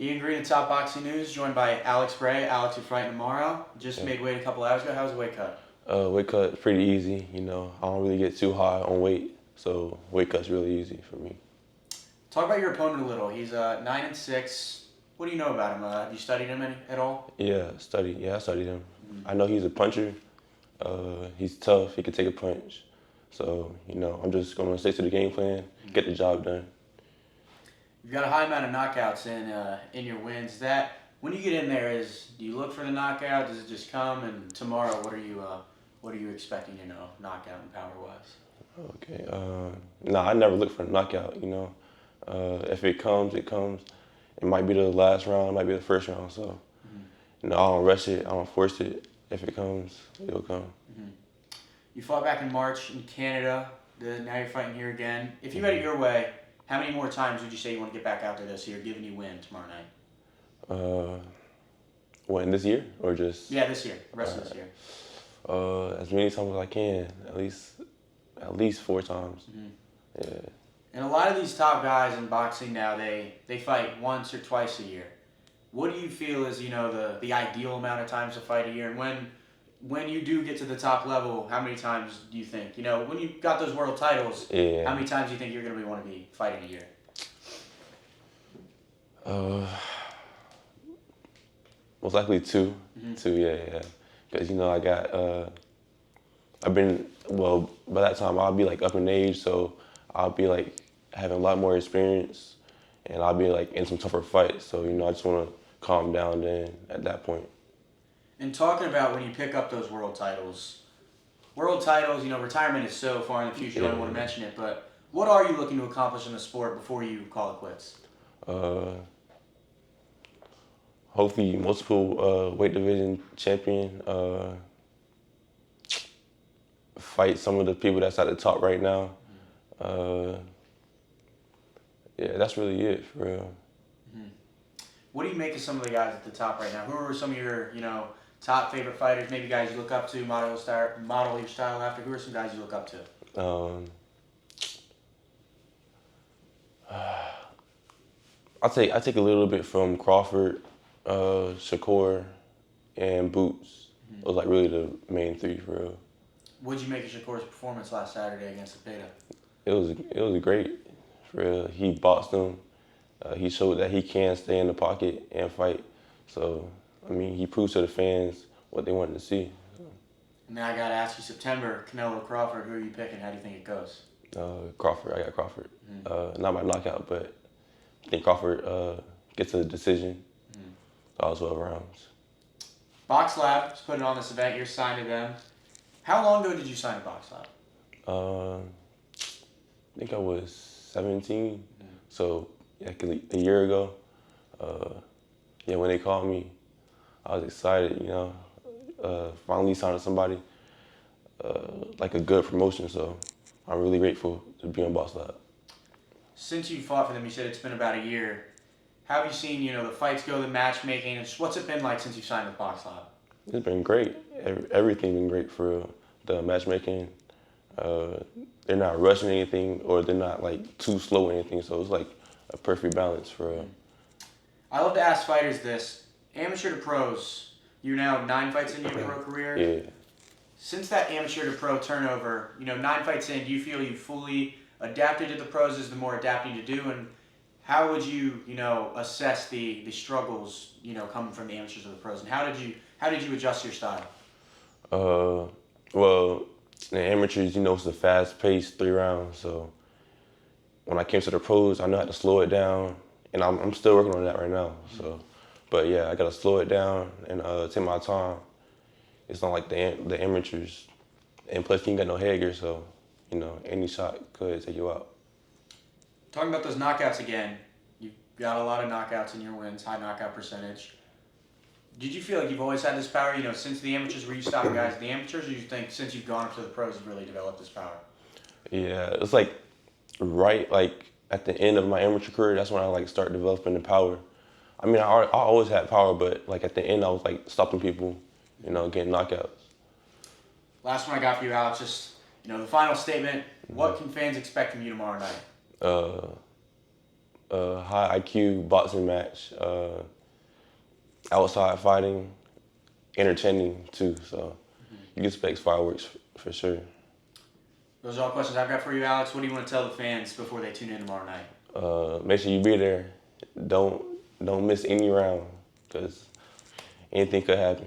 Ian Green at Top Boxing News, joined by Alex Bray. Alex, you're fighting tomorrow. Just made weight a couple hours ago. How's the weight cut? Weight cut pretty easy. I don't really get too high on weight, so weight cut's really easy for me. Talk about your opponent a little. He's 9-6. What do you know about him? Have you studied him at all? Yeah, I studied him. I know he's a puncher. He's tough. He can take a punch. So I'm just gonna stick to the game plan, get the job done. You've got a high amount of knockouts in your wins. That when you get in there, do you look for the knockout? Does it just come? And tomorrow, what are you expecting? Knockout and power wise. Okay. I never look for a knockout. If it comes, it comes. It might be the last round. It might be the first round. So, I don't rush it. I don't force it. If it comes, it'll come. You fought back in March in Canada. Now you're fighting here again. If you had it your way, how many more times would you say you want to get back out there this year, given you win tomorrow night? When this year or just? Yeah, this year. The rest of this year. As many times as I can. At least 4 times. Yeah. And a lot of these top guys in boxing now, they fight once or twice a year. What do you feel is the ideal amount of times to fight a year? And when you do get to the top level, how many times do you think? When you got those world titles, how many times do you think you're going to want to be fighting a year? Most likely 2. 2, yeah. Because I got by that time I'll be like up in age, so I'll be like having a lot more experience, and I'll be like in some tougher fights. So I just want to calm down then at that point. And talking about when you pick up those world titles, retirement is so far in the future. I don't want to mention it, but what are you looking to accomplish in the sport before you call it quits? Hopefully multiple weight division champion. Fight some of the people that's at the top right now. Yeah, that's really it for real. What do you make of some of the guys at the top right now? Who are some of your top favorite fighters? Maybe guys you look up to, model your style after. Who are some guys you look up to? I take a little bit from Crawford, Shakur, and Boots. Those like really the main 3 for real. What did you make of Shakur's performance last Saturday against Cepeda? It was great, for real. He boxed him. He showed that he can stay in the pocket and fight. So, he proved to the fans what they wanted to see. So. Now I got to ask you, September, Canelo Crawford, who are you picking? How do you think it goes? Crawford, I got Crawford. Not by knockout, but I think Crawford gets a decision. All 12 rounds. Boxlab is putting on this event. You're signed to them. How long ago did you sign to Boxlab? I think I was 17. So, a year ago. When they called me, I was excited, finally signing somebody, like a good promotion. So I'm really grateful to be on Boxlab. Since you fought for them, you said it's been about a year. How have you seen, the fights go, the matchmaking, and what's it been like since you signed with Boxlab? It's been great. Everything been great for real. The matchmaking, they're not rushing anything, or they're not like too slow or anything. So it's like a perfect balance for real. I love to ask fighters this: amateur to pros, you're now 9 fights into your pro career. Yeah. Since that amateur to pro turnover, 9 fights in, do you feel you fully adapted to the pros? Is there more adapting to do? And how would you, assess the struggles, coming from the amateurs to the pros? And how did you adjust your style? Well, the amateurs, it's a fast-paced 3 rounds. So when I came to the pros, I know how to slow it down, and I'm still working on that right now. So, but yeah, I gotta slow it down and take my time. It's not like the amateurs, and plus you ain't got no head gear, so any shot could take you out. Talking about those knockouts again, you've got a lot of knockouts in your wins, high knockout percentage. Did you feel like you've always had this power, since the amateurs? Were you stopping guys at the amateurs, or do you think since you've gone up to the pros, you've really developed this power? Yeah, it's like right at the end of my amateur career, that's when I start developing the power. I always had power, but at the end I was stopping people, getting knockouts. Last one I got for you, Alex, just the final statement. What can fans expect from you tomorrow night? high IQ boxing match, outside fighting, entertaining too. So you can expect fireworks for sure. Those are all questions I've got for you, Alex. What do you want to tell the fans before they tune in tomorrow night? Make sure you be there. Don't miss any round, because anything could happen.